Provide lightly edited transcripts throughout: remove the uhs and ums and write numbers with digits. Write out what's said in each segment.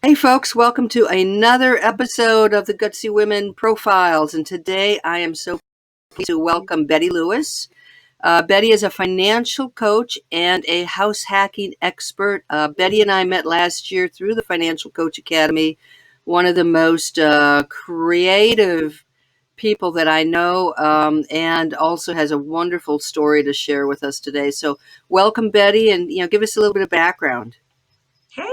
Hey folks, welcome to another episode of the Gutsy Women Profiles. And today I am so pleased to welcome Betty Lewis. Betty is a financial coach and a house hacking expert. Betty and I met last year through the Financial Coach Academy, one of the most creative people that I know, and also has a wonderful story to share with us today. So welcome, Betty, and give us a little bit of background. Hey.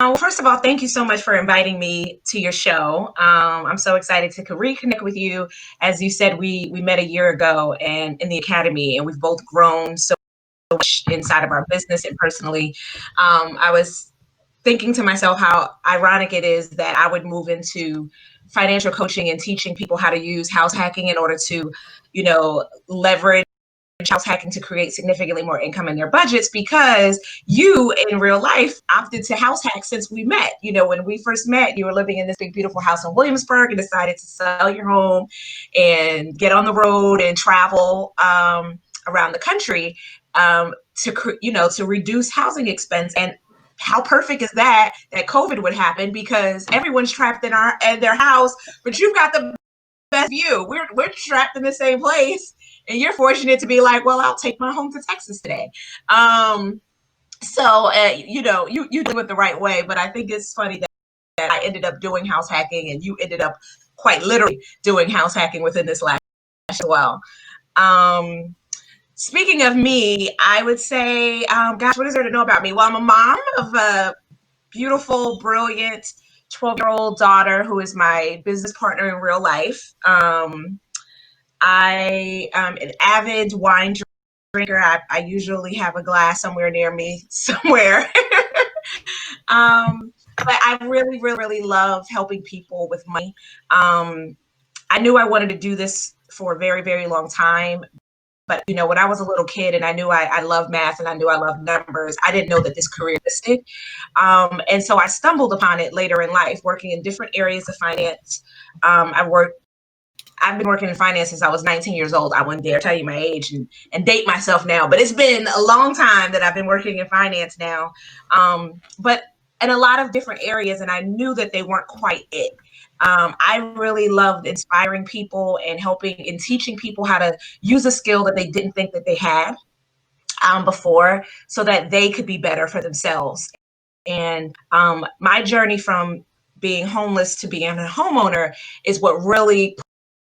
Well, first of all, thank you so much for inviting me to your show. I'm so excited to reconnect with you. As you said, we met a year ago and in the academy, and we've both grown so much inside of our business and personally. I was thinking to myself how ironic it is that I would move into financial coaching and teaching people how to use house hacking in order to, leverage house hacking to create significantly more income in their budgets, because you in real life opted to house hack since we met. When we first met, you were living in this big beautiful house in Williamsburg and decided to sell your home and get on the road and travel around the country to reduce housing expense. And how perfect is that COVID would happen, because everyone's trapped in their house, but you've got the best view. We're trapped in the same place, and you're fortunate to be like, well, I'll take my home to Texas today. You do it the right way. But I think it's funny that I ended up doing house hacking, and you ended up quite literally doing house hacking within this last as well. Speaking of me, I would say, gosh, what is there to know about me? Well, I'm a mom of a beautiful, brilliant 12-year-old daughter who is my business partner in real life. I am an avid wine drinker. I usually have a glass somewhere near me somewhere. But I really, really, really love helping people with money. I knew I wanted to do this for a very, very long time. But, when I was a little kid and I knew I loved math and I knew I loved numbers, I didn't know that this career existed. And so I stumbled upon it later in life, working in different areas of finance. I've been working in finance since I was 19 years old. I wouldn't dare tell you my age and date myself now, but it's been a long time that I've been working in finance now. But in a lot of different areas, and I knew that they weren't quite it. I really loved inspiring people and helping and teaching people how to use a skill that they didn't think that they had before, so that they could be better for themselves. And my journey from being homeless to being a homeowner is what really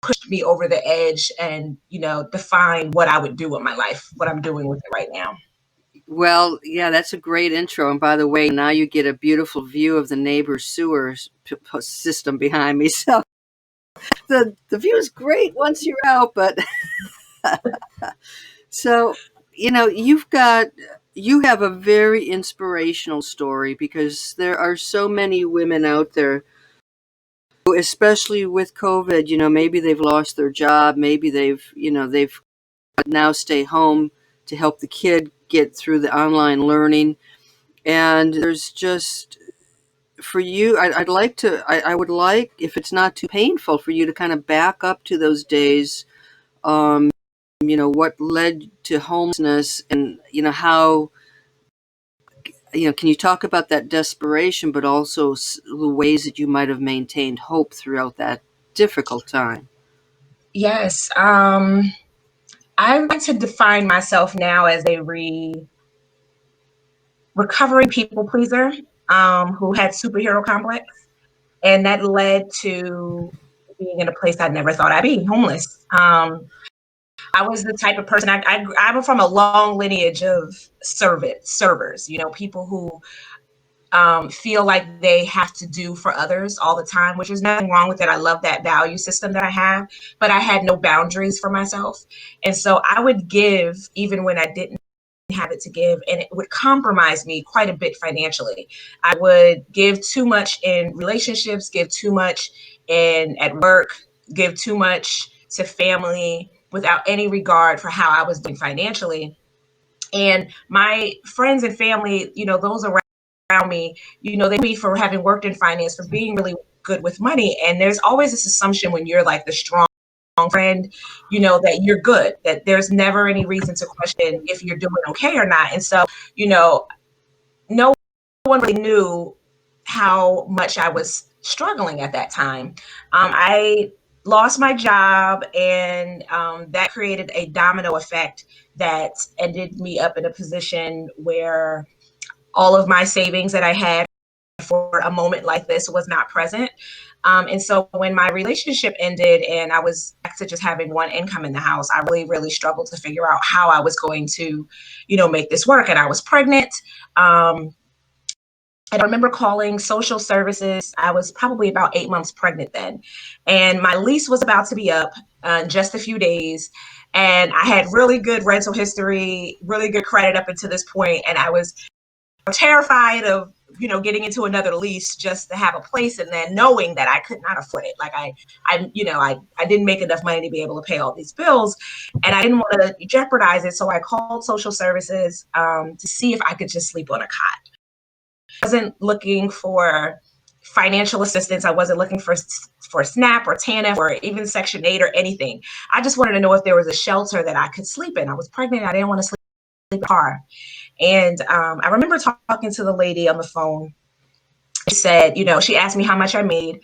pushed me over the edge and, define what I would do with my life, what I'm doing with it right now. Well, yeah, that's a great intro. And by the way, now you get a beautiful view of the neighbor's sewer system behind me. So the view is great once you're out. But so, you have a very inspirational story, because there are so many women out there, especially with COVID, maybe they've lost their job. Maybe they've now stay home to help the kid get through the online learning. And there's just, for you, I would like, if it's not too painful, for you to kind of back up to those days, what led to homelessness, and, how, can you talk about that desperation, but also the ways that you might have maintained hope throughout that difficult time? Yes. I like to define myself now as a recovering people pleaser who had superhero complex. And that led to being in a place I never thought I'd be, homeless. I was the type of person, I'm from a long lineage of servers, people who feel like they have to do for others all the time, which is nothing wrong with it. I love that value system that I have, but I had no boundaries for myself. And so I would give even when I didn't have it to give, and it would compromise me quite a bit financially. I would give too much in relationships, give too much at work, give too much to family without any regard for how I was doing financially. And my friends and family, those around me, they know me for having worked in finance, for being really good with money. And there's always this assumption when you're like the strong friend, that you're good, that there's never any reason to question if you're doing okay or not. And so, no one really knew how much I was struggling at that time. I lost my job, and that created a domino effect that ended me up in a position where all of my savings that I had for a moment like this was not present. And so when my relationship ended and I was back to just having one income in the house, I really, really struggled to figure out how I was going to, make this work. And I was pregnant. And I remember calling social services. I was probably about 8 months pregnant then. And my lease was about to be up in just a few days. And I had really good rental history, really good credit up until this point. And I was terrified of, getting into another lease just to have a place, and then knowing that I could not afford it. Like I didn't make enough money to be able to pay all these bills, and I didn't want to jeopardize it. So I called social services to see if I could just sleep on a cot. I wasn't looking for financial assistance. I wasn't looking for SNAP or TANF or even Section 8 or anything. I just wanted to know if there was a shelter that I could sleep in. I was pregnant. I didn't want to sleep in the car. And I remember talking to the lady on the phone. She said, she asked me how much I made,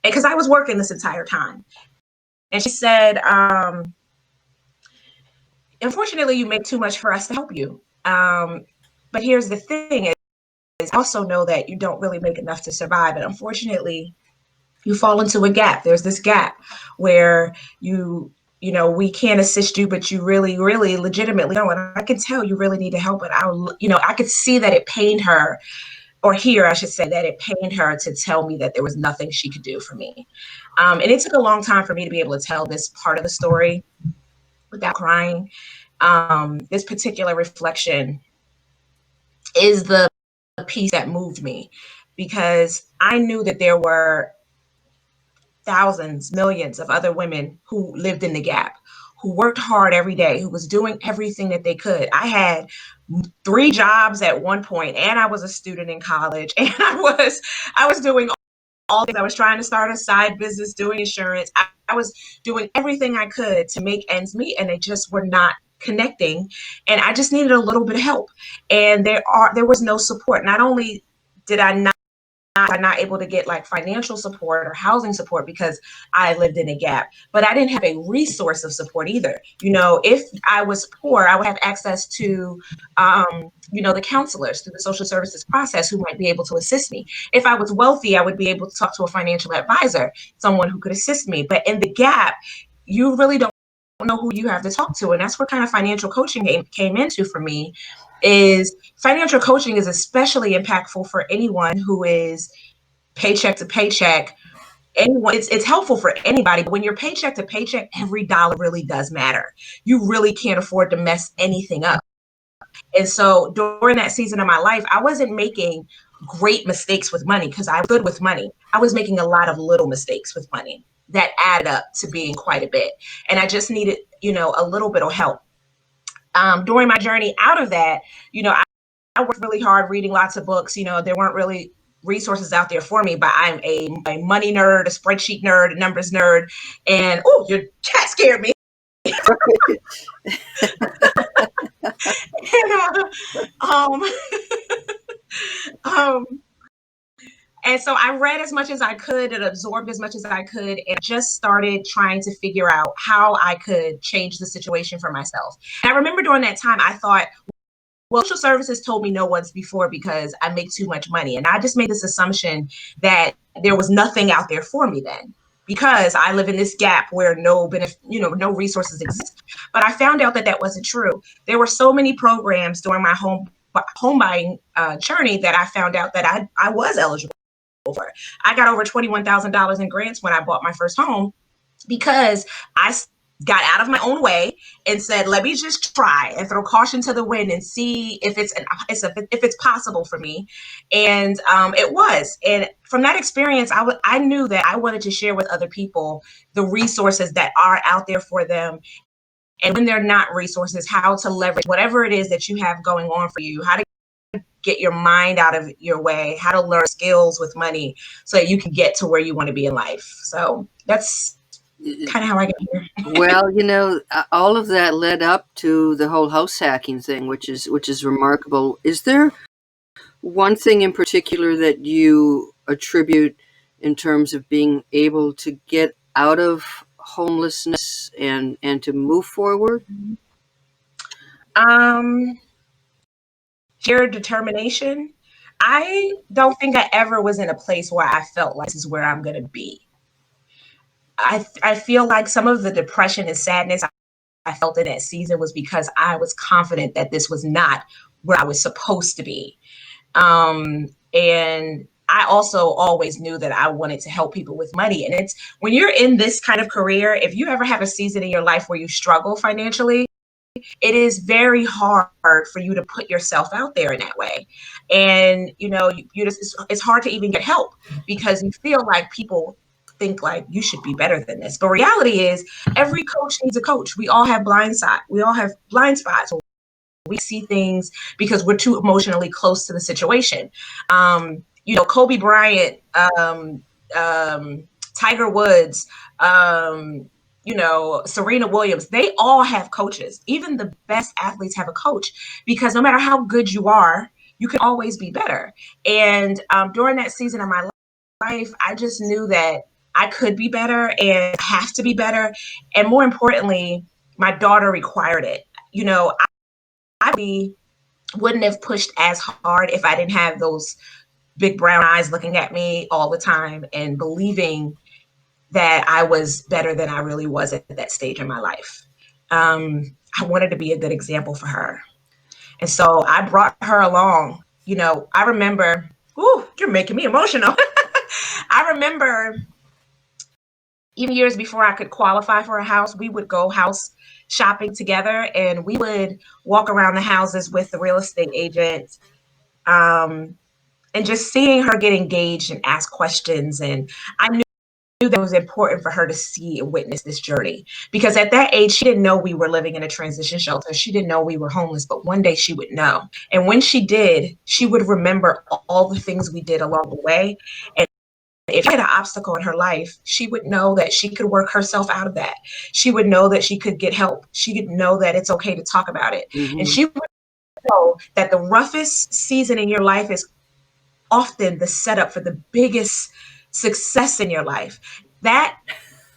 because I was working this entire time. And she said, unfortunately, you make too much for us to help you. But here's the thing is, I also know that you don't really make enough to survive. And unfortunately, you fall into a gap. There's this gap where we can't assist you, but you really, really legitimately know. And I can tell you really need to help. And I could see that it pained her, or hear, I should say, that it pained her to tell me that there was nothing she could do for me. And it took a long time for me to be able to tell this part of the story without crying. This particular reflection is the piece that moved me, because I knew that there were thousands, millions of other women who lived in the gap, who worked hard every day, who was doing everything that they could. I had 3 jobs at one point, and I was a student in college, and I was doing all things. I was trying to start a side business, doing insurance. I was doing everything I could to make ends meet, and they just were not connecting. And I just needed a little bit of help. And there was no support. Not only did I not able to get like financial support or housing support because I lived in a gap, but I didn't have a resource of support either. If I was poor, I would have access to, the counselors through the social services process who might be able to assist me. If I was wealthy, I would be able to talk to a financial advisor, someone who could assist me. But in the gap, you really don't know who you have to talk to. And that's where kind of financial coaching came into for me. Is financial coaching is especially impactful for anyone who is paycheck to paycheck. It's helpful for anybody, but when you're paycheck to paycheck, every dollar really does matter. You really can't afford to mess anything up. And so during that season of my life, I wasn't making great mistakes with money because I was good with money. I was making a lot of little mistakes with money that added up to being quite a bit. And I just needed, a little bit of help. During my journey out of that, I worked really hard reading lots of books. There weren't really resources out there for me, but I'm a money nerd, a spreadsheet nerd, a numbers nerd. And your cat scared me. and, and so I read as much as I could and absorbed as much as I could, and just started trying to figure out how I could change the situation for myself. And I remember during that time, I thought, well, social services told me no once before because I make too much money. And I just made this assumption that there was nothing out there for me then, because I live in this gap where no resources exist. But I found out that that wasn't true. There were so many programs during my home buying journey that I found out that I was eligible for. I got over $21,000 in grants when I bought my first home, because I got out of my own way and said, let me just try and throw caution to the wind and see if it's possible for me. And it was. And from that experience, I knew that I wanted to share with other people the resources that are out there for them. And when they're not resources, how to leverage whatever it is that you have going on for you, how to get your mind out of your way, how to learn skills with money so that you can get to where you want to be in life. So that's kind of how I got here. Well, all of that led up to the whole house hacking thing, which is remarkable. Is there one thing in particular that you attribute in terms of being able to get out of homelessness and to move forward? Um, Sheer determination. I don't think I ever was in a place where I felt like this is where I'm going to be. I feel like some of the depression and sadness I felt in that season was because I was confident that this was not where I was supposed to be. And I also always knew that I wanted to help people with money. And it's when you're in this kind of career, if you ever have a season in your life where you struggle financially, it is very hard for you to put yourself out there in that way. And you just it's hard to even get help because you feel like people think like you should be better than this. But reality is every coach needs a coach. We all have blind spots. We see things because we're too emotionally close to the situation. Kobe Bryant, Tiger Woods, Serena Williams, they all have coaches. Even the best athletes have a coach because no matter how good you are, you can always be better. And during that season of my life, I just knew that I could be better and have to be better. And more importantly, my daughter required it. I wouldn't have pushed as hard if I didn't have those big brown eyes looking at me all the time and believing that I was better than I really was at that stage in my life. I wanted to be a good example for her. And so I brought her along. I remember, you're making me emotional. I remember even years before I could qualify for a house, we would go house shopping together and we would walk around the houses with the real estate agent. And just seeing her get engaged and ask questions. And I knew that it was important for her to see and witness this journey because at that age, she didn't know we were living in a transition shelter. She didn't know we were homeless, but one day she would know. And when she did, she would remember all the things we did along the way. And if she had an obstacle in her life, she would know that she could work herself out of that. She would know that she could get help. She could know that it's okay to talk about it. Mm-hmm. And she would know that the roughest season in your life is often the setup for the biggest success in your life. That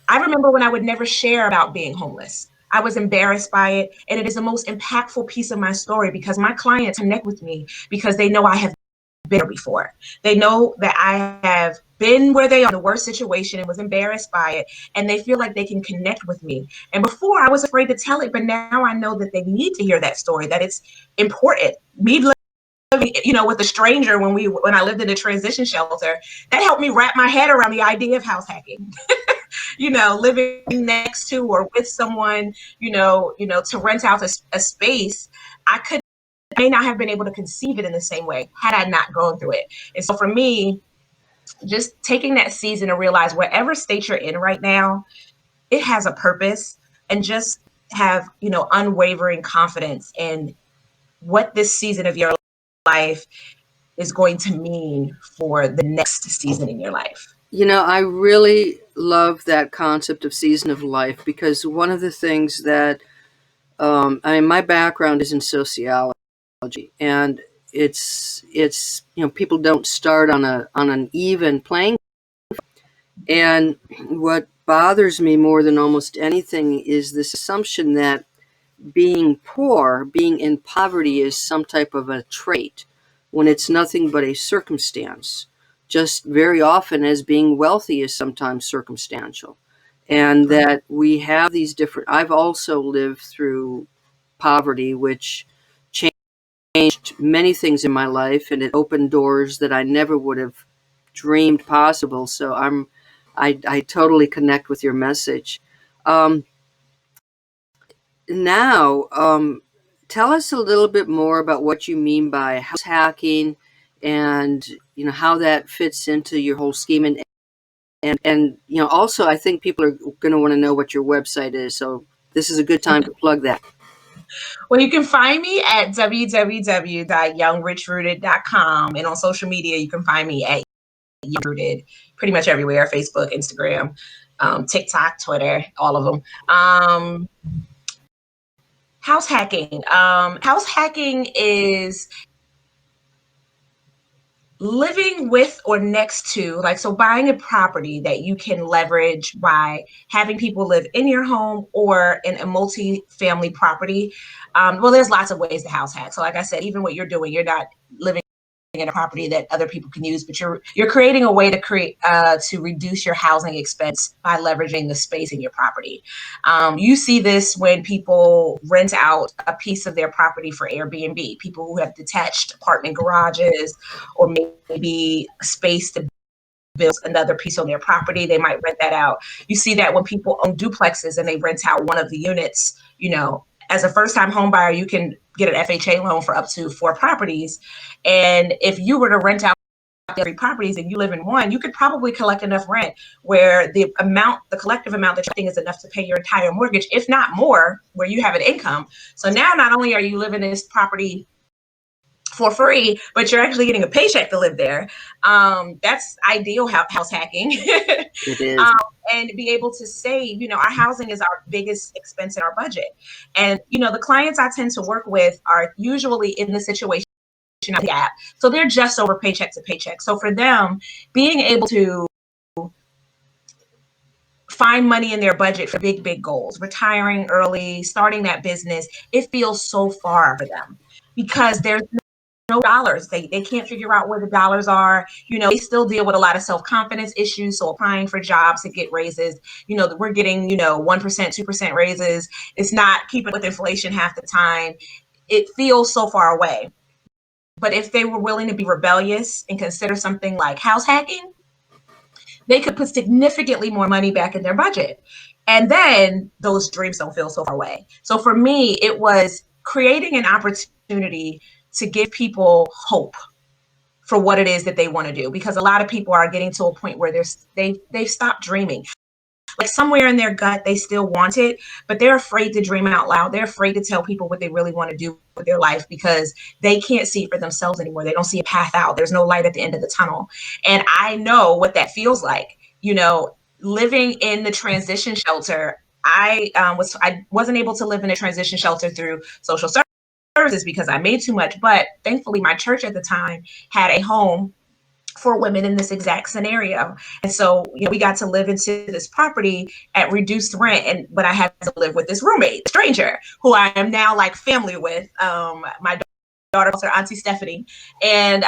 I remember when I would never share about being homeless. I was embarrassed by it. And it is the most impactful piece of my story because my clients connect with me because they know I have been there before. They know that I have been where they are in the worst situation and was embarrassed by it. And they feel like they can connect with me. And before I was afraid to tell it, but now I know that they need to hear that story, that it's important. Me with a stranger when I lived in a transition shelter, that helped me wrap my head around the idea of house hacking. Living next to or with someone, to rent out a space, I may not have been able to conceive it in the same way had I not gone through it. And so for me, just taking that season to realize whatever state you're in right now, it has a purpose, and just have, unwavering confidence in what this season of your life is going to mean for the next season in your life. I really love that concept of season of life because one of the things that my background is in sociology, and it's people don't start on an even playing. And what bothers me more than almost anything is this assumption that being poor, being in poverty, is some type of a trait when it's nothing but a circumstance. Just very often, as being wealthy is sometimes circumstantial. And that we have these different. I've also lived through poverty, which changed many things in my life, and it opened doors that I never would have dreamed possible. So I totally connect with your message. Now, tell us a little bit more about what you mean by house hacking, and how that fits into your whole scheme. And also, I think people are going to want to know what your website is. So this is a good time to plug that. Well, you can find me at www.youngrichRooted.com, and on social media, you can find me at YoungRichRooted, pretty much everywhere: Facebook, Instagram, TikTok, Twitter, all of them. House hacking. House hacking is living with or next to, like, so buying a property that you can leverage by having people live in your home or in a multi-family property. Well, there's lots of ways to house hack. So like I said, even what you're doing, you're not living in a property that other people can use, but you're creating a way to reduce your housing expense by leveraging the space in your property. You see this when people rent out a piece of their property for Airbnb, people who have detached apartment garages or maybe space to build another piece on their property. They might rent that out. You see that when people own duplexes and they rent out one of the units. As a first-time home buyer, you can get an FHA loan for up to 4 properties. And if you were to rent out 3 properties and you live in one, you could probably collect enough rent where the collective amount that you're getting is enough to pay your entire mortgage, if not more, where you have an income. So now not only are you living in this property for free, but you're actually getting a paycheck to live there. That's ideal house hacking. It is. And be able to save, our housing is our biggest expense in our budget. And, the clients I tend to work with are usually in the situation gap. So they're just over paycheck to paycheck. So for them, being able to find money in their budget for big, big goals, retiring early, starting that business, it feels so far for them because there's no dollars. They can't figure out where the dollars are. They still deal with a lot of self-confidence issues. So applying for jobs to get raises, we're getting, 1%, 2% raises. It's not keeping with inflation half the time. It feels so far away. But if they were willing to be rebellious and consider something like house hacking, they could put significantly more money back in their budget. And then those dreams don't feel so far away. So for me, it was creating an opportunity to give people hope for what it is that they want to do. Because a lot of people are getting to a point where they've stopped dreaming. Like somewhere in their gut, they still want it, but they're afraid to dream out loud. They're afraid to tell people what they really want to do with their life because they can't see it for themselves anymore. They don't see a path out. There's no light at the end of the tunnel. And I know what that feels like. Living in the transition shelter, I wasn't able to live in a transition shelter through social services because I made too much. But thankfully, my church at the time had a home for women in this exact scenario. And so, we got to live into this property at reduced rent. But I had to live with this roommate, stranger, who I am now like family with. My daughter, her Auntie Stephanie. And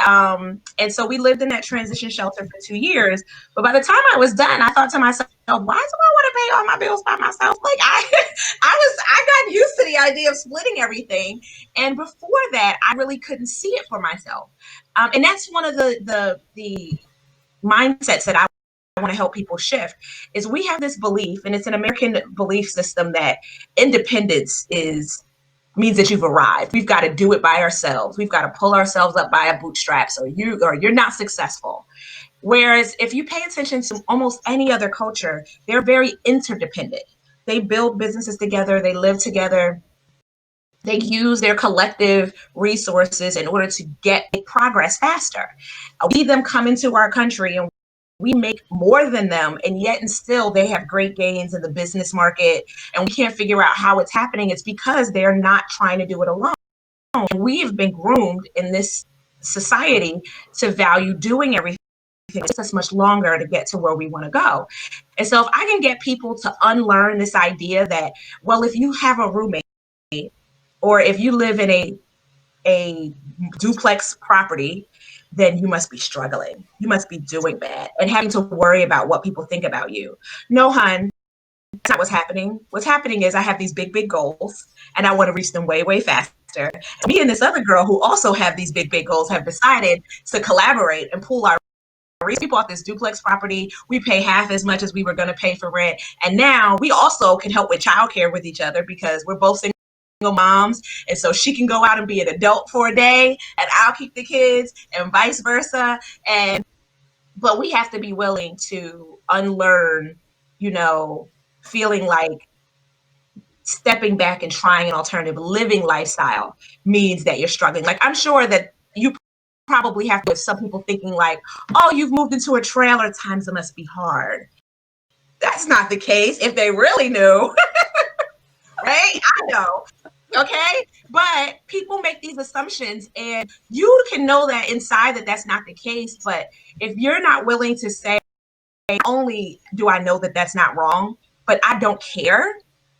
so we lived in that transition shelter for 2 years. But by the time I was done, I thought to myself, why do I want to pay all my bills by myself? Like I got used to the idea of splitting everything. And before that, I really couldn't see it for myself. And that's one of the mindsets that I want to help people shift is we have this belief, and it's an American belief system, that independence means that you've arrived. We've got to do it by ourselves. We've got to pull ourselves up by our bootstraps, or you're not successful. Whereas if you pay attention to almost any other culture, they're very interdependent. They build businesses together. They live together. They use their collective resources in order to get progress faster. We see them come into our country and we make more than them, and yet and still they have great gains in the business market, and we can't figure out how it's happening. It's because they're not trying to do it alone. And we have been groomed in this society to value doing everything. It takes us much longer to get to where we want to go. And so if I can get people to unlearn this idea that, well, if you have a roommate or if you live in a duplex property, then you must be struggling. You must be doing bad and having to worry about what people think about you. No, hun, that's not what's happening. What's happening is I have these big, big goals and I want to reach them way, way faster. Me and this other girl who also have these big, big goals have decided to collaborate and pool our resources. We bought this duplex property. We pay half as much as we were going to pay for rent. And now we also can help with childcare with each other because we're both single moms, and so she can go out and be an adult for a day and I'll keep the kids and vice versa. But we have to be willing to unlearn, feeling like stepping back and trying an alternative living lifestyle means that you're struggling. Like I'm sure that you probably have with some people thinking like, oh, you've moved into a trailer, times it must be hard. That's not the case if they really knew. Right? I know. Okay, but people make these assumptions, and you can know that inside that that's not the case. But if you're not willing to say, not only do I know that that's not wrong, but I don't care,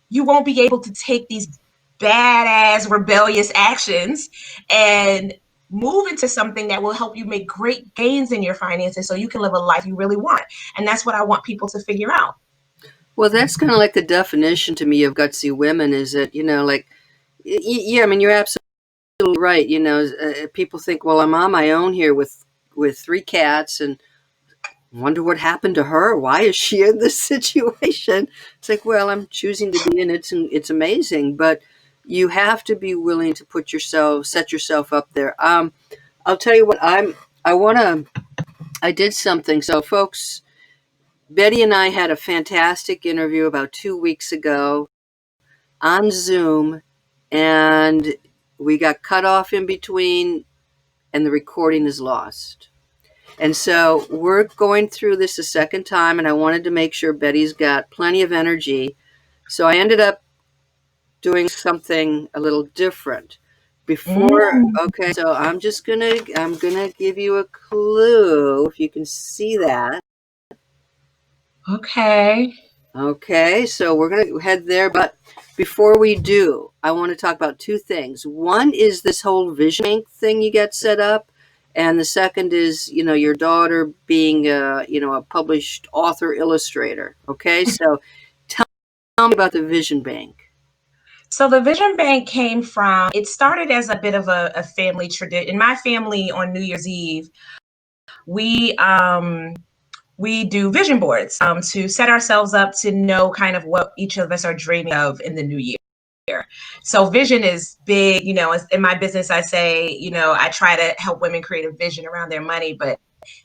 you won't be able to take these badass rebellious actions and move into something that will help you make great gains in your finances so you can live a life you really want. And that's what I want people to figure out. Well, that's kind of like the definition to me of gutsy women is that, like, yeah, I mean, you're absolutely right. People think, well, I'm on my own here with three cats and wonder what happened to her. Why is she in this situation? It's like, well, I'm choosing to be in it, and it's amazing. But you have to be willing to set yourself up there. I'll tell you what, I did something. So, folks, Betty and I had a fantastic interview about 2 weeks ago on Zoom, and we got cut off in between, and the recording is lost. And so we're going through this a second time, and I wanted to make sure Betty's got plenty of energy. So I ended up doing something a little different. Mm, Okay, so I'm gonna give you a clue if you can see that. okay. Okay, so we're gonna head there, but before we do, I want to talk about two things. One is this whole vision bank thing you get set up, and the second is, your daughter being a published author illustrator. Okay, so tell me about the vision bank. So the Vision Bank came from, it started as a bit of a family tradition. In my family on New Year's Eve, we we do vision boards to set ourselves up to know kind of what each of us are dreaming of in the new year. So vision is big, in my business, I say, I try to help women create a vision around their money, but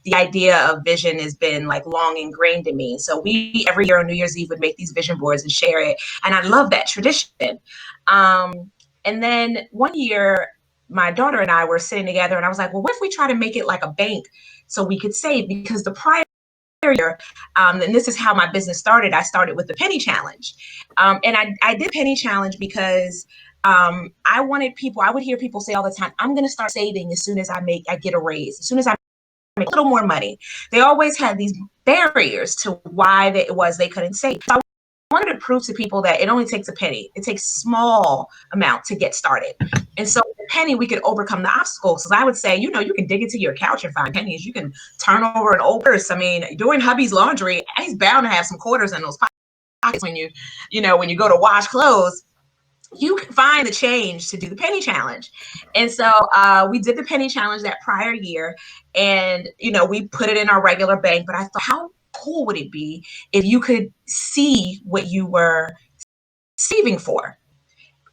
the idea of vision has been like long ingrained in me. So we every year on New Year's Eve would make these vision boards and share it. And I love that tradition. And then one year, my daughter and I were sitting together and I was like, well, what if we try to make it like a bank so we could save? Because the prior year, and this is how my business started. I started with the penny challenge. And I did penny challenge because I wanted people, I would hear people say all the time, I'm going to start saving as soon as I get a raise, as soon as I make a little more money. They always had these barriers to why it was they couldn't save. So I wanted to prove to people that it only takes a penny. It takes small amount to get started. And so with a penny, we could overcome the obstacles. So I would say, you can dig into your couch and find pennies. You can turn over an old purse. I mean, doing hubby's laundry, he's bound to have some quarters in those pockets when you go to wash clothes. You can find the change to do the penny challenge. And so we did the penny challenge that prior year, and we put it in our regular bank. But I thought, how cool would it be if you could see what you were saving for?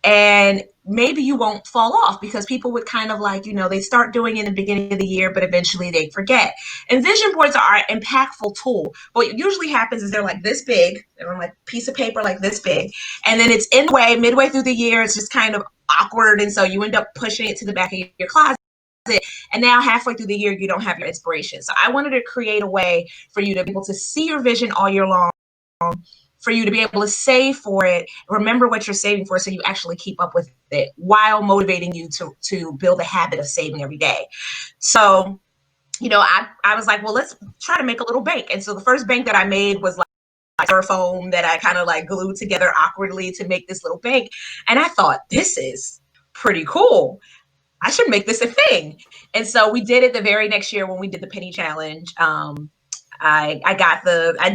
And maybe you won't fall off, because people would kind of like, they start doing it in the beginning of the year, but eventually they forget. And vision boards are an impactful tool. What usually happens is they're like this big, they're on like a piece of paper like this big, and then it's in the way midway through the year, it's just kind of awkward, and so you end up pushing it to the back of your closet. And now halfway through the year, you don't have your inspiration. So I wanted to create a way for you to be able to see your vision all year long, for you to be able to save for it, remember what you're saving for, so you actually keep up with it while motivating you to build a habit of saving every day. So, I was like, well, let's try to make a little bank. And so the first bank that I made was like styrofoam that I kind of like glued together awkwardly to make this little bank. And I thought, this is pretty cool. I should make this a thing. And so we did it the very next year when we did the penny challenge. I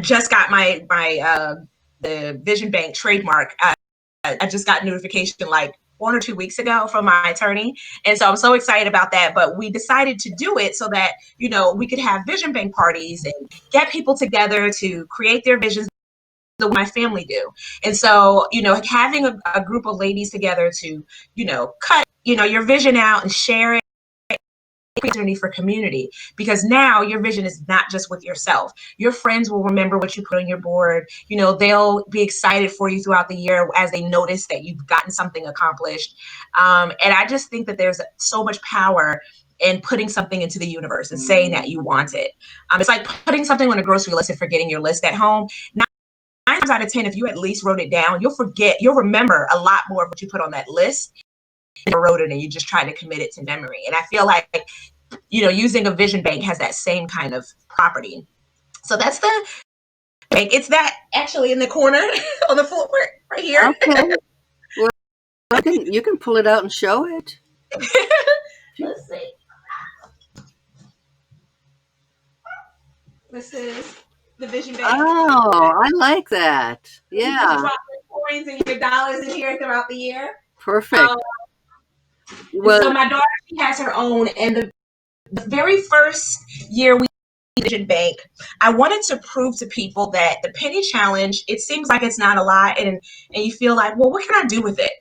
just got my the Vision Bank trademark. I just got notification like 1 or 2 weeks ago from my attorney. And so I'm so excited about that. But we decided to do it so that, we could have Vision Bank parties and get people together to create their visions the way my family do. And so, having a group of ladies together to, cut, your vision out and share it, opportunity for community, because now your vision is not just with yourself. Your friends will remember what you put on your board. They'll be excited for you throughout the year as they notice that you've gotten something accomplished. And I just think that there's so much power in putting something into the universe and saying that you want it. It's like putting something on a grocery list and forgetting your list at home. 9 times out of 10, if you at least wrote it down, you'll remember a lot more of what you put on that list. You wrote it and you just try to commit it to memory. And I feel like, using a vision bank has that same kind of property. So that's the bank. It's that actually in the corner on the floor right here. Okay. Well, you can pull it out and show it. Let's see. This is the vision bank. Oh, I like that. You Yeah. just drop your coins and your dollars in here throughout the year. Perfect. Well, so my daughter, she has her own, and the very first year we vision bank, I wanted to prove to people that the penny challenge, it seems like it's not a lot, and you feel like, well, what can I do with it?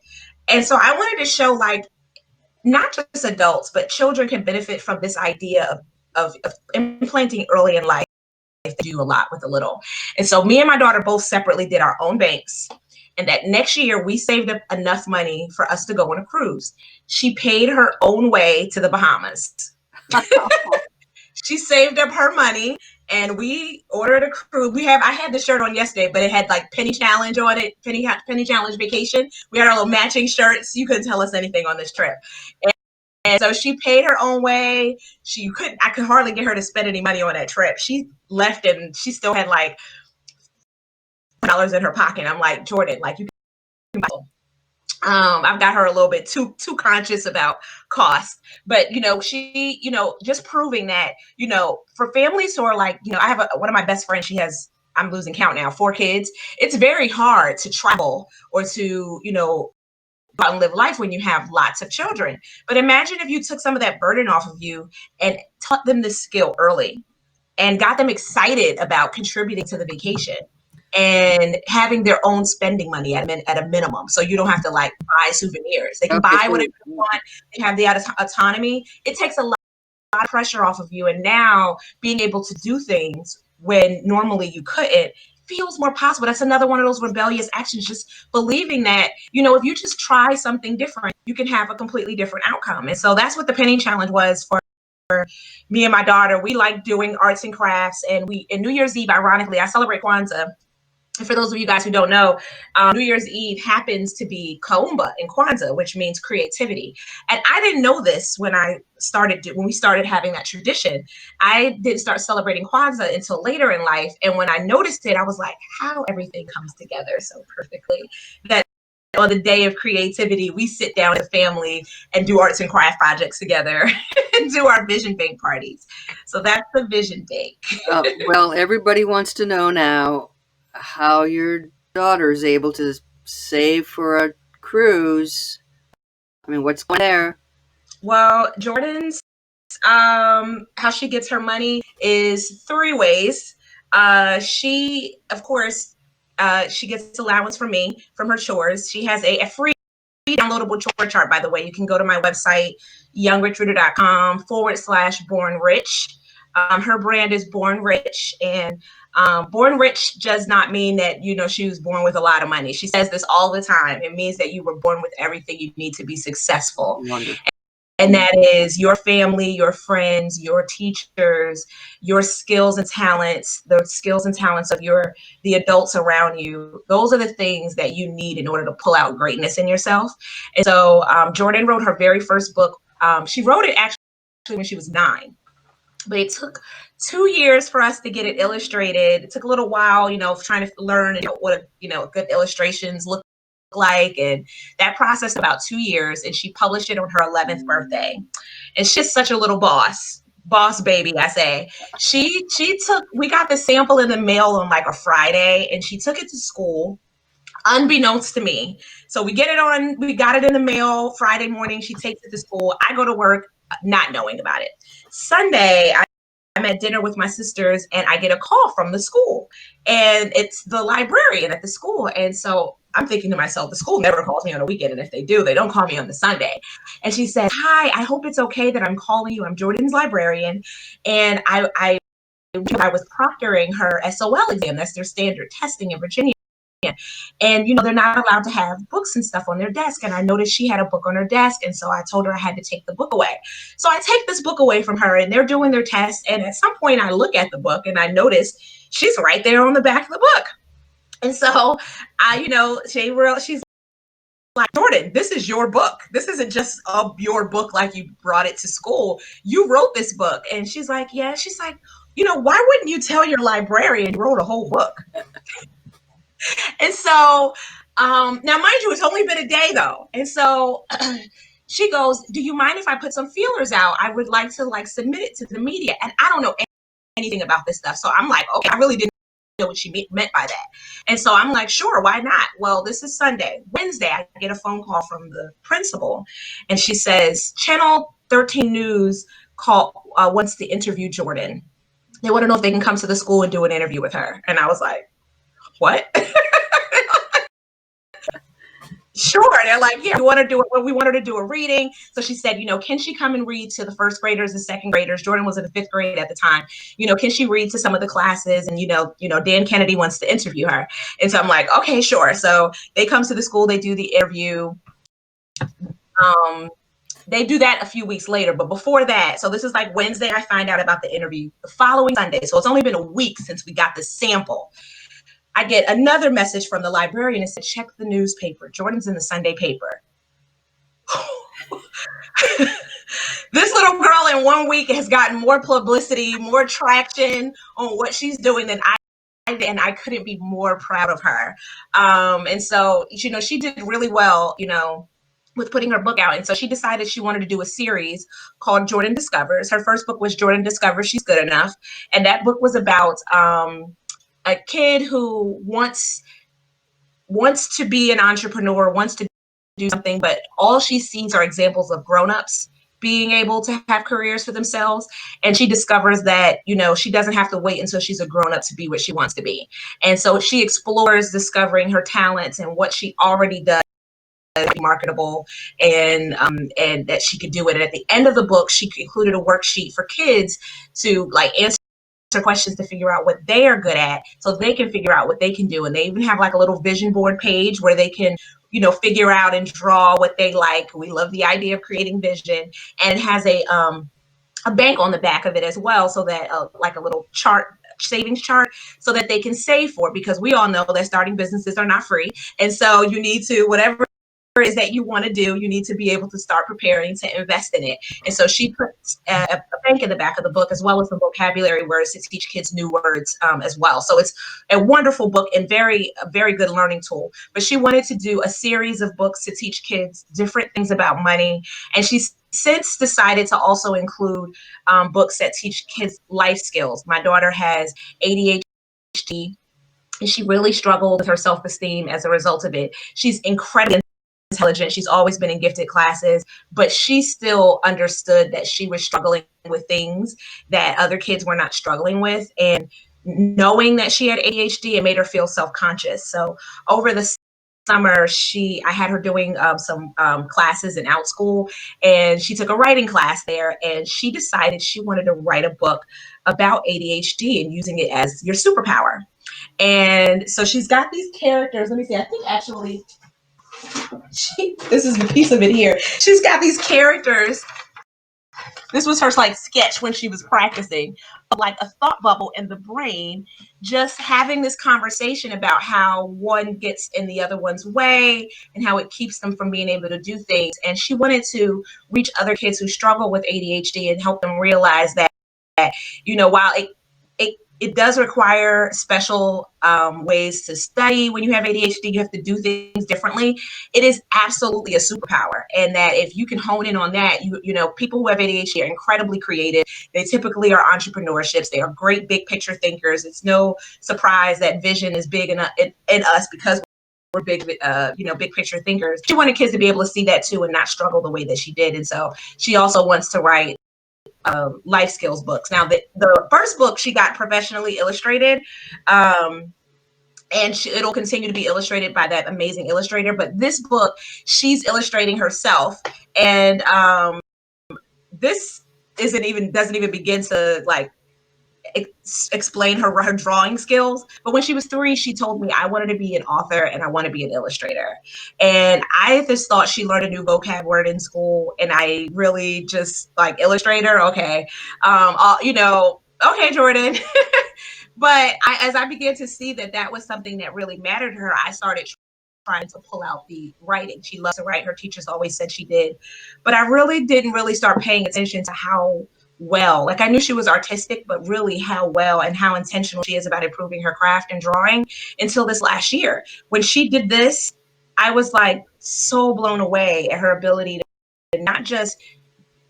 And so I wanted to show, like, not just adults, but children can benefit from this idea of implanting early in life. They do a lot with a little. And so me and my daughter both separately did our own banks. And that next year we saved up enough money for us to go on a cruise. She paid her own way to the Bahamas. She saved up her money and we ordered a cruise. I had the shirt on yesterday, but it had like Penny Challenge on it. Penny Challenge vacation. We had our little matching shirts. You couldn't tell us anything on this trip. And so she paid her own way. I could hardly get her to spend any money on that trip. She left and she still had like dollars in her pocket. I'm like, Jordan, like, you can buy. I've got her a little bit too conscious about cost, but she, just proving that, for families who are like, I have one of my best friends, I'm losing count now, 4 kids. It's very hard to travel or to, go out and live life when you have lots of children. But imagine if you took some of that burden off of you and taught them this skill early and got them excited about contributing to the vacation and having their own spending money at a minimum. So you don't have to like buy souvenirs. They can buy whatever they want. They have the autonomy. It takes a lot of pressure off of you. And now being able to do things when normally you couldn't feels more possible. That's another one of those rebellious actions, just believing that, if you just try something different, you can have a completely different outcome. And so that's what the penny challenge was for me and my daughter. We like doing arts and crafts, and in New Year's Eve, ironically, I celebrate Kwanzaa. And for those of you guys who don't know, New Year's Eve happens to be Kaumba in Kwanzaa, which means creativity. And I didn't know this when we started having that tradition. I didn't start celebrating Kwanzaa until later in life. And when I noticed it, I was like, how everything comes together so perfectly. That on the day of creativity, we sit down as a family and do arts and craft projects together and do our vision bank parties. So that's the vision bank. Well, everybody wants to know now how your daughter is able to save for a cruise. I mean, what's going there? Well, Jordan's how she gets her money is 3 ways. She, of course, she gets allowance from me from her chores. She has a free downloadable chore chart, by the way. You can go to my website, YoungRichRooted.com/Born Rich. Her brand is Born Rich, and Born Rich does not mean that, she was born with a lot of money. She says this all the time. It means that you were born with everything you need to be successful. Wonderful. And that is your family, your friends, your teachers, your skills and talents, the skills and talents of the adults around you. Those are the things that you need in order to pull out greatness in yourself. And so Jordan wrote her very first book. She wrote it actually when she was 9. But it took 2 years for us to get it illustrated. It took a little while, trying to learn what good illustrations look like, and that process about 2 years. And she published it on her 11th birthday. And she's such a little boss baby, I say. We got the sample in the mail on like a Friday, and she took it to school unbeknownst to me. So we got it in the mail Friday morning. She takes it to school. I go to work not knowing about it. Sunday, I'm at dinner with my sisters, and I get a call from the school, and it's the librarian at the school. And so I'm thinking to myself, the school never calls me on a weekend, and if they do, they don't call me on the Sunday. And she said, "Hi, I hope it's okay that I'm calling you. I'm Jordan's librarian, and I was proctoring her SOL exam. That's their standard testing in Virginia. And, they're not allowed to have books and stuff on their desk. And I noticed she had a book on her desk. And so I told her I had to take the book away. So I take this book away from her, and they're doing their test. And at some point I look at the book and I notice she's right there on the back of the book. And so she's like, Jordan, this is your book. This isn't just your book like you brought it to school. You wrote this book. And she's like, yeah. She's like, why wouldn't you tell your librarian you wrote a whole book? And so, now mind you, it's only been a day though. And so she goes, do you mind if I put some feelers out? I would like to submit it to the media. And I don't know anything about this stuff. So I'm like, okay, I really didn't know what she meant by that. And so I'm like, sure, why not? Well, this is Sunday. Wednesday, I get a phone call from the principal, and she says, Channel 13 News wants to interview Jordan. They want to know if they can come to the school and do an interview with her. And I was like, what? Sure. They're like, yeah, we want her to do a reading. So she said, can she come and read to the first graders and second graders? Jordan was in the fifth grade at the time. Can she read to some of the classes? And, Dan Kennedy wants to interview her. And so I'm like, okay, sure. So they come to the school, they do the interview. They do that a few weeks later. But before that, so this is like Wednesday, I find out about the interview. The following Sunday, so it's only been a week since we got the sample, I get another message from the librarian and said, check the newspaper. Jordan's in the Sunday paper. This little girl in 1 week has gotten more publicity, more traction on what she's doing than I did, and I couldn't be more proud of her. And so, she did really well, with putting her book out. And so she decided she wanted to do a series called Jordan Discovers. Her first book was Jordan Discovers She's Good Enough. And that book was about a kid who wants to be an entrepreneur, wants to do something, but all she sees are examples of grown-ups being able to have careers for themselves. And she discovers that, she doesn't have to wait until she's a grown-up to be what she wants to be. And so she explores discovering her talents and what she already does marketable, and that she could do it. And at the end of the book, she included a worksheet for kids to answer questions to figure out what they are good at, so they can figure out what they can do. And they even have a little vision board page where they can figure out and draw what they like. We love the idea of creating vision, and it has a bank on the back of it as well, so that a little savings chart, so that they can save for it, because we all know that starting businesses are not free. And so you need to, whatever it is that you want to do, you need to be able to start preparing to invest in it. And so she puts a bank in the back of the book, as well as some vocabulary words to teach kids new words as well. So it's a wonderful book and a very good learning tool. But she wanted to do a series of books to teach kids different things about money. And she's since decided to also include books that teach kids life skills. My daughter has ADHD, and she really struggled with her self-esteem as a result of it. She's incredibly intelligent. She's always been in gifted classes, but she still understood that she was struggling with things that other kids were not struggling with. And knowing that she had ADHD, it made her feel self-conscious. So over the summer, I had her doing some classes in Out School, and she took a writing class there, and she decided she wanted to write a book about ADHD and using it as your superpower. And so she's got these characters. Let me see. I think actually, this is the piece of it here. She's got these characters. This was her sketch when she was practicing, a thought bubble in the brain, just having this conversation about how one gets in the other one's way and how it keeps them from being able to do things. And she wanted to reach other kids who struggle with ADHD and help them realize that, while it does require special ways to study. When you have ADHD, you have to do things differently. It is absolutely a superpower. And that if you can hone in on that, people who have ADHD are incredibly creative. They typically are entrepreneurships. They are great big picture thinkers. It's no surprise that vision is big in us, because we're big, big picture thinkers. She wanted kids to be able to see that too and not struggle the way that she did. And so she also wants to write life skills books. Now, the first book she got professionally illustrated, and it'll continue to be illustrated by that amazing illustrator. But this book, she's illustrating herself, and this doesn't even begin to explain her drawing skills. But when she was 3, she told me, I wanted to be an author and I want to be an illustrator. And I just thought she learned a new vocab word in school, and I really just illustrator. Okay. Okay, Jordan. But as I began to see that that was something that really mattered to her, I started trying to pull out the writing. She loves to write. Her teachers always said she did. But I really didn't really start paying attention to how well, like I knew she was artistic, but really how well and how intentional she is about improving her craft and drawing until this last year. When she did this, I was like so blown away at her ability to not just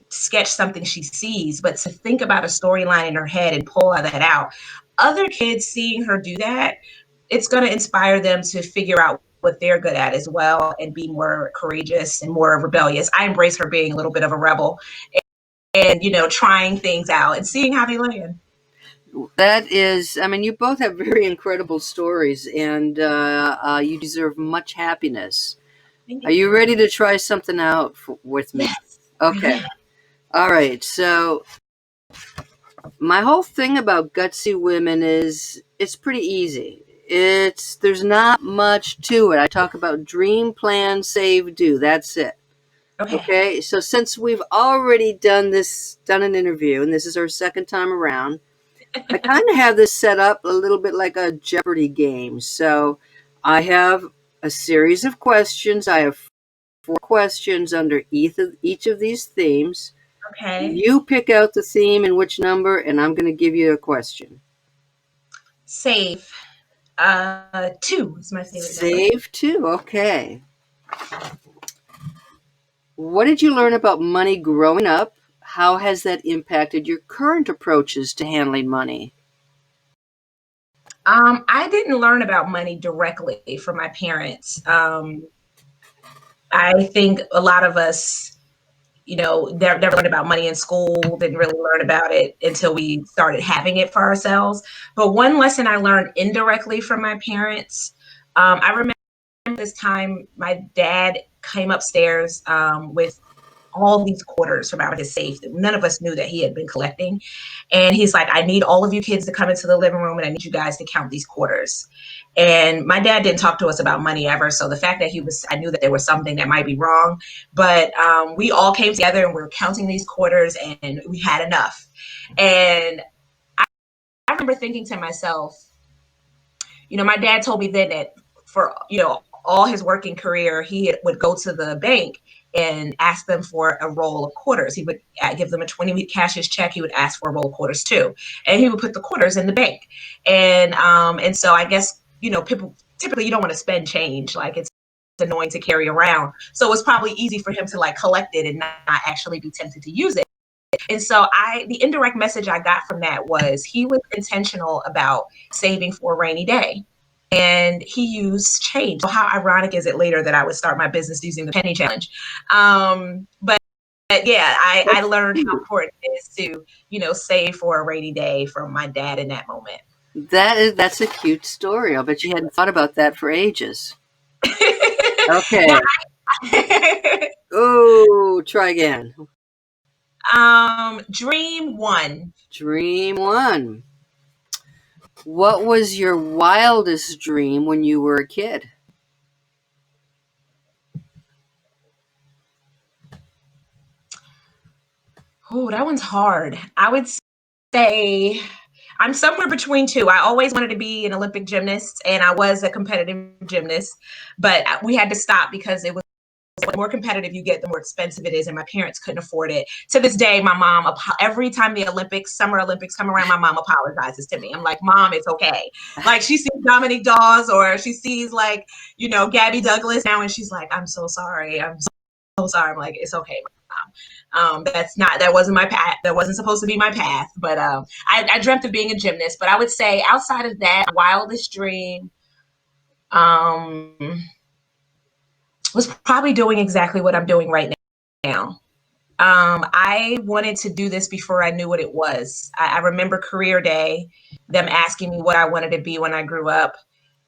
sketch something she sees, but to think about a storyline in her head and pull that out. Other kids seeing her do that, it's going to inspire them to figure out what they're good at as well and be more courageous and more rebellious. I embrace her being a little bit of a rebel and trying things out and seeing how they land. That is, I mean, you both have very incredible stories, and you deserve much happiness. Thank Are you you. ready to try something out with me? Yes, I Okay. am. All right. So, my whole thing about Gutsy Women is it's pretty easy. There's not much to it. I talk about dream, plan, save, do. That's it. Okay. Okay. So, since we've already done an interview, and this is our second time around, I kind of have this set up a little bit like a Jeopardy game. So I have a series of questions. I have four questions under each of these themes. Okay. You pick out the theme and which number, and I'm going to give you a question. Save. Two is my favorite number. Save two. Okay. What did you learn about money growing up? How has that impacted your current approaches to handling money? I didn't learn about money directly from my parents. I think a lot of us, never learned about money in school, didn't really learn about it until we started having it for ourselves. But one lesson I learned indirectly from my parents, I remember this time my dad came upstairs with all these quarters from out of his safe that none of us knew that he had been collecting. And he's like, I need all of you kids to come into the living room and I need you guys to count these quarters. And my dad didn't talk to us about money ever. So the fact that I knew that there was something that might be wrong, but we all came together and we were counting these quarters and we had enough. And I remember thinking to myself, my dad told me then that for, all his working career, he would go to the bank and ask them for a roll of quarters. He would give them a 20-week cashier's check. He would ask for a roll of quarters too. And he would put the quarters in the bank. And so I guess, people typically you don't want to spend change. Like it's annoying to carry around. So it was probably easy for him to like collect it and not actually be tempted to use it. And so the indirect message I got from that was he was intentional about saving for a rainy day. And he used change. So how ironic is it later that I would start my business using the penny challenge? But yeah, I That's learned how cute. important it is to, save for a rainy day from my dad in that moment. That's a cute story. I'll bet you hadn't thought about that for ages. Now, Okay. Oh, try again. dream one. Dream one. What was your wildest dream when you were a kid? Oh, that one's hard. I would say I'm somewhere between two. I always wanted to be an Olympic gymnast, and I was a competitive gymnast, but we had to stop because it was the more competitive you get, the more expensive it is, and my parents couldn't afford it. To this day, my mom, every time the Summer Olympics come around, my mom apologizes to me. I'm like, Mom, it's okay. Like she sees Dominique Dawes or she sees like, Gabby Douglas now, and she's like, I'm so sorry. I'm so sorry. I'm like, it's okay, Mom. That wasn't my path. That wasn't supposed to be my path. But I dreamt of being a gymnast. But I would say outside of that, wildest dream um, was probably doing exactly what I'm doing right now. I wanted to do this before I knew what it was. I remember career day, them asking me what I wanted to be when I grew up.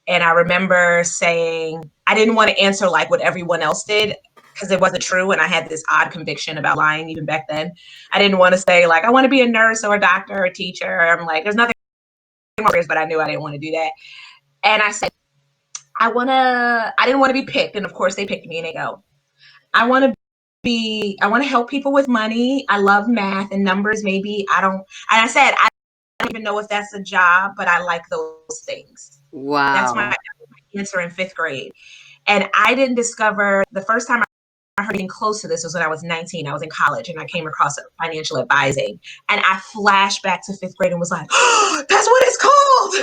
And I remember saying, I didn't want to answer like what everyone else did because it wasn't true. And I had this odd conviction about lying even back then. I didn't want to say like, I want to be a nurse or a doctor or a teacher. I'm like, there's nothing wrong with this, but I knew I didn't want to do that. And I said, I didn't want to be picked. And of course they picked me and they go, I want to help people with money. I love math and numbers. Maybe I don't, and I said, I don't even know if that's a job, but I like those things. That's Wow. my answer in 5th grade. And I didn't discover the first time I heard being close to this was when I was 19. I was in college and I came across financial advising. And I flashed back to 5th grade and was like, oh, that's what it's called.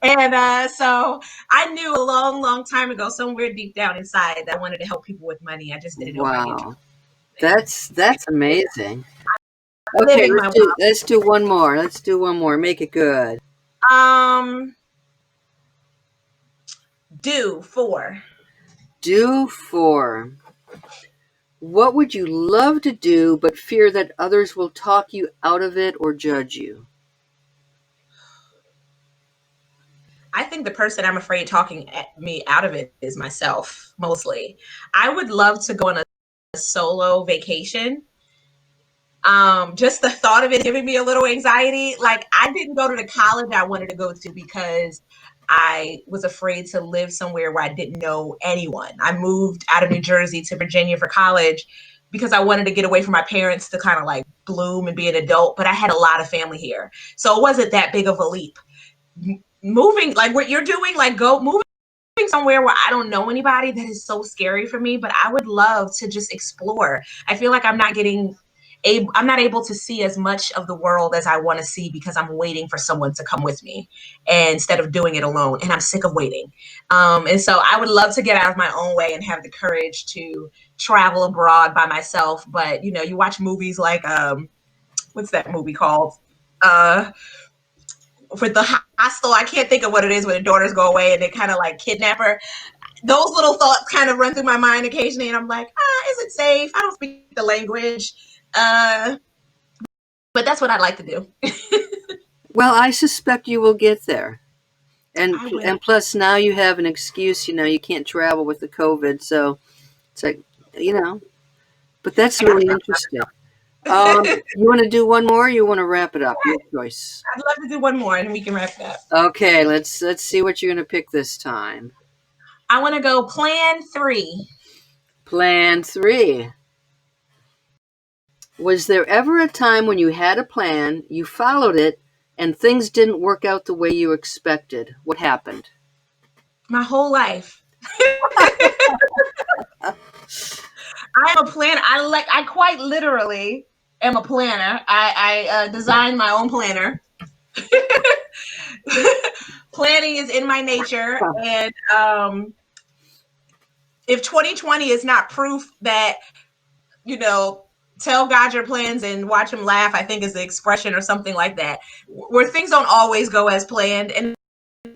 And so I knew a long, long time ago, somewhere deep down inside, that I wanted to help people with money. I just didn't know financial. Wow. That's amazing. Okay, Living my let's do one more. Let's do one more. Make it good. Do for. Do for. What would you love to do but fear that others will talk you out of it or judge you? I think the person I'm afraid talking me out of it is myself, mostly. I would love to go on a solo vacation. Just the thought of it giving me a little anxiety. Like, I didn't go to the college I wanted to go to because I was afraid to live somewhere where I didn't know anyone. I moved out of New Jersey to Virginia for college because I wanted to get away from my parents to kind of like bloom and be an adult, but I had a lot of family here. So it wasn't that big of a leap. Moving, like what you're doing, like moving somewhere where I don't know anybody, that is so scary for me, but I would love to just explore. I feel like I'm not able to see as much of the world as I want to see because I'm waiting for someone to come with me instead of doing it alone. And I'm sick of waiting. And so I would love to get out of my own way and have the courage to travel abroad by myself. But, you watch movies like, what's that movie called? For the hostel, I can't think of what it is when the daughters go away and they kind of like kidnap her. Those little thoughts kind of run through my mind occasionally, and I'm like, is it safe? I don't speak the language. But that's what I'd like to do. Well, I suspect you will get there. And I will. and plus now you have an excuse, you can't travel with the COVID, so it's like, but that's really interesting. You want to do one more or you want to wrap it up? Your choice. I'd love to do one more and we can wrap it up. Okay, let's see what you're going to pick this time. I want to go plan 3. Plan 3. Was there ever a time when you had a plan, you followed it, and things didn't work out the way you expected? What happened? My whole life. I'm a planner. I quite literally am a planner. I designed my own planner. Planning is in my nature. And if 2020 is not proof that, tell God your plans and watch him laugh, I think is the expression or something like that, where things don't always go as planned. And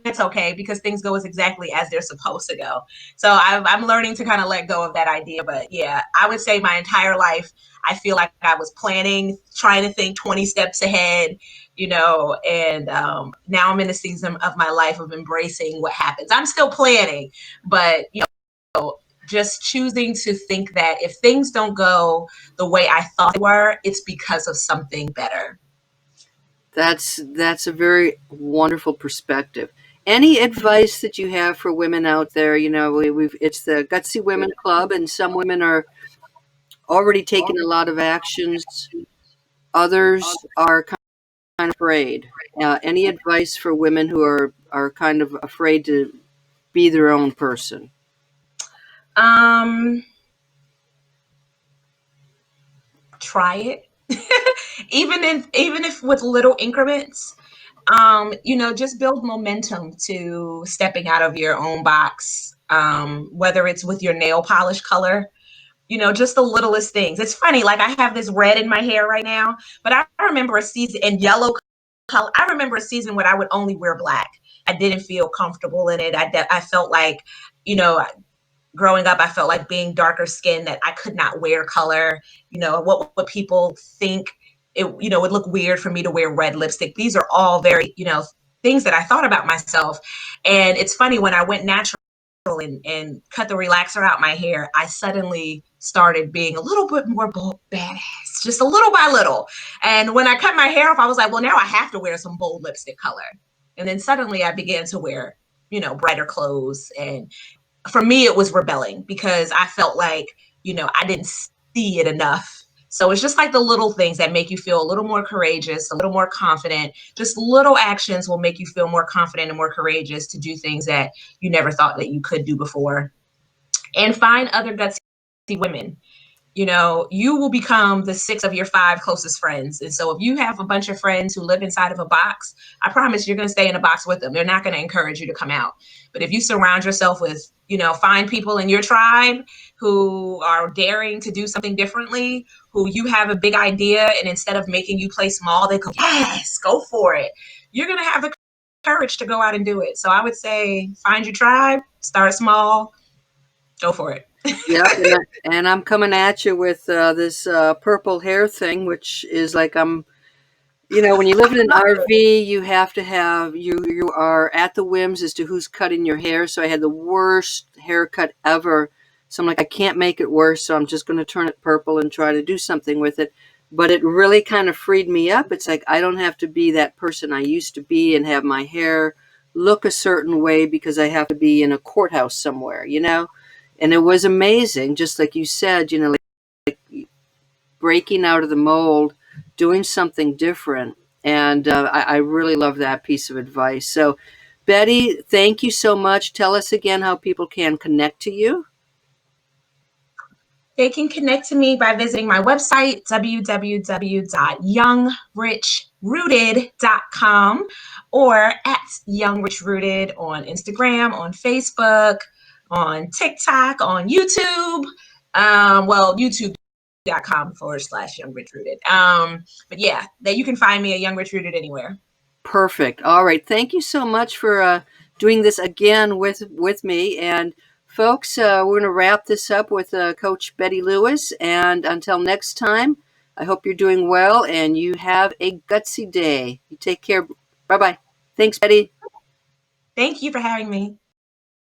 it's okay because things go as exactly as they're supposed to go. So I'm learning to kind of let go of that idea. But yeah, I would say my entire life, I feel like I was planning, trying to think 20 steps ahead, and now I'm in a season of my life of embracing what happens. I'm still planning, but, just choosing to think that if things don't go the way I thought they were, it's because of something better. That's a very wonderful perspective. Any advice that you have for women out there? It's the Gutsy Women Club, and some women are already taking a lot of actions. Others are kind of afraid. Any advice for women who are kind of afraid to be their own person? Try it. even if with little increments, just build momentum to stepping out of your own box, whether it's with your nail polish color, just the littlest things. It's funny, like I have this red in my hair right now, but I remember a season in yellow color. I remember a season when I would only wear black. I didn't feel comfortable in it. I felt like, growing up, I felt like being darker skinned, that I could not wear color. What people think, it would look weird for me to wear red lipstick. These are all very, things that I thought about myself. And it's funny, when I went natural and cut the relaxer out my hair, I suddenly started being a little bit more badass, just a little by little. And when I cut my hair off, I was like, well, now I have to wear some bold lipstick color. And then suddenly I began to wear, brighter clothes. And for me, it was rebelling because I felt like, I didn't see it enough. So it's just like the little things that make you feel a little more courageous, a little more confident. Just little actions will make you feel more confident and more courageous to do things that you never thought that you could do before. And find other gutsy women. You know, you will become the 6 of your 5 closest friends. And so if you have a bunch of friends who live inside of a box, I promise you're going to stay in a box with them. They're not going to encourage you to come out. But if you surround yourself with, find people in your tribe who are daring to do something differently, who you have a big idea, and instead of making you play small, they go, yes, go for it. You're going to have the courage to go out and do it. So I would say find your tribe, start small, go for it. Yep, and I'm coming at you with this purple hair thing, which is like when you live in an RV, you have to have you are at the whims as to who's cutting your hair. So I had the worst haircut ever. So I'm like, I can't make it worse, so I'm just going to turn it purple and try to do something with it. But it really kind of freed me up. It's like I don't have to be that person I used to be and have my hair look a certain way because I have to be in a courthouse somewhere. And it was amazing, just like you said, like breaking out of the mold, doing something different. And I really love that piece of advice. So, Betty, thank you so much. Tell us again how people can connect to you. They can connect to me by visiting my website, www.youngrichRooted.com, or at YoungRichRooted on Instagram, on Facebook, on TikTok, on YouTube. YouTube.com/YoungRichRooted. But yeah, that you can find me at YoungRichRooted anywhere. Perfect. All right. Thank you so much for doing this again with me. And folks, we're going to wrap this up with Coach Betty Lewis. And until next time, I hope you're doing well and you have a gutsy day. You take care. Bye-bye. Thanks, Betty. Thank you for having me.